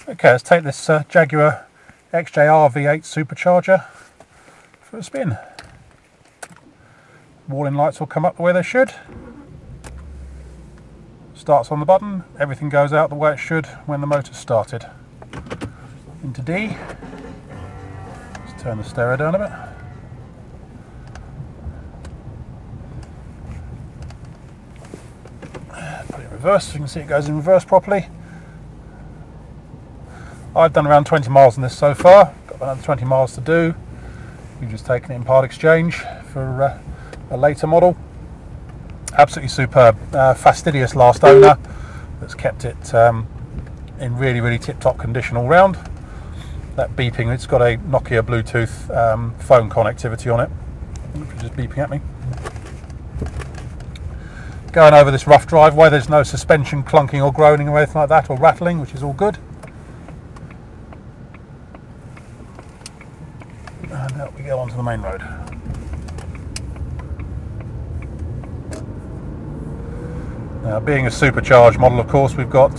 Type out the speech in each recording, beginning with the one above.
Okay, let's take this Jaguar XJR V8 supercharger for a spin. Warning lights will come up the way they should. Starts on the button, everything goes out the way it should when the motor's started. Into D. Let's turn the stereo down a bit. Put it in reverse so you can see it goes in reverse properly. I've done around 20 miles on this so far, got another 20 miles to do. We've just taken it in part exchange for a later model. Absolutely superb, fastidious last owner that's kept it in really tip-top condition all round. That beeping, it's got a Nokia Bluetooth phone connectivity on it, which is just beeping at me. Going over this rough driveway, there's no suspension clunking or groaning or anything like that, or rattling, which is all good. And now we go onto the main road. Now, being a supercharged model, of course, we've got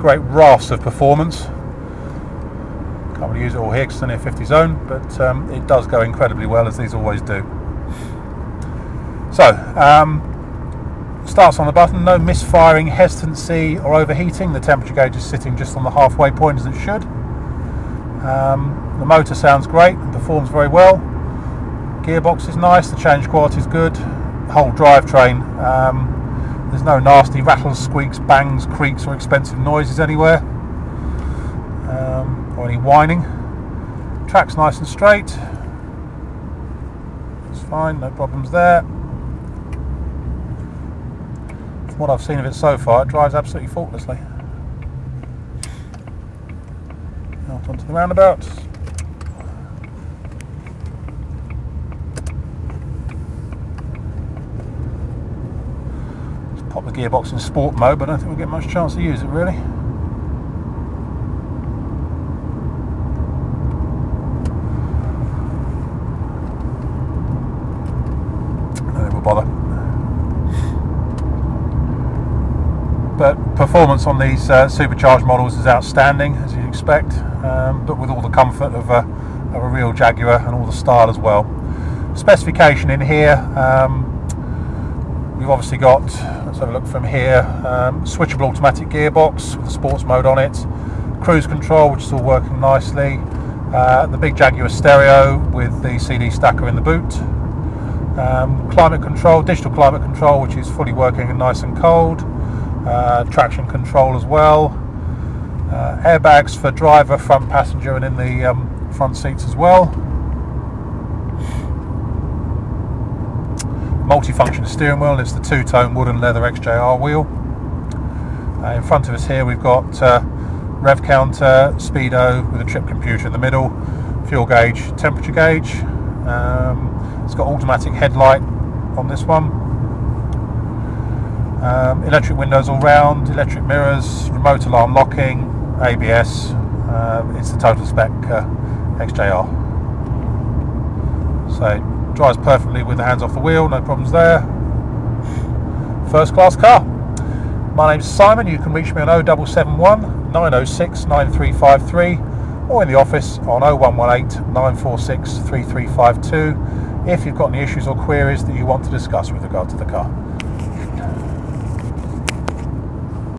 great rafts of performance. Can't really use it all here because it's only a 50 zone, but it does go incredibly well, as these always do. So, starts on the button, no misfiring, hesitancy or overheating. The temperature gauge is sitting just on the halfway point as it should. The motor sounds great and performs very well. Gearbox is nice, the change quality is good. The whole drivetrain, there's no nasty rattles, squeaks, bangs, creaks or expensive noises anywhere, or any whining. Track's nice and straight. It's fine, no problems there. From what I've seen of it so far, it drives absolutely faultlessly. Out onto the roundabout. Pop the gearbox in sport mode, but I don't think we'll get much chance to use it really. No, we'll bother. But performance on these supercharged models is outstanding, as you'd expect, but with all the comfort of a real Jaguar and all the style as well. Specification in here. We've obviously got, let's have a look from here, switchable automatic gearbox with the sports mode on it, cruise control which is all working nicely, the big Jaguar stereo with the CD stacker in the boot, climate control, digital climate control which is fully working and nice and cold, traction control as well, airbags for driver, front passenger and in the front seats as well. Multi-function steering wheel, it's the two-tone wooden leather XJR wheel. In front of us here we've got rev counter, speedo with a trip computer in the middle, fuel gauge, temperature gauge. It's got automatic headlight on this one. Electric windows all round, electric mirrors, remote alarm locking, ABS. It's the total spec XJR. So drives perfectly with the hands off the wheel, no problems there. First class car. My name's Simon, you can reach me on 0771 906 9353 or in the office on 0118 946 3352 if you've got any issues or queries that you want to discuss with regard to the car.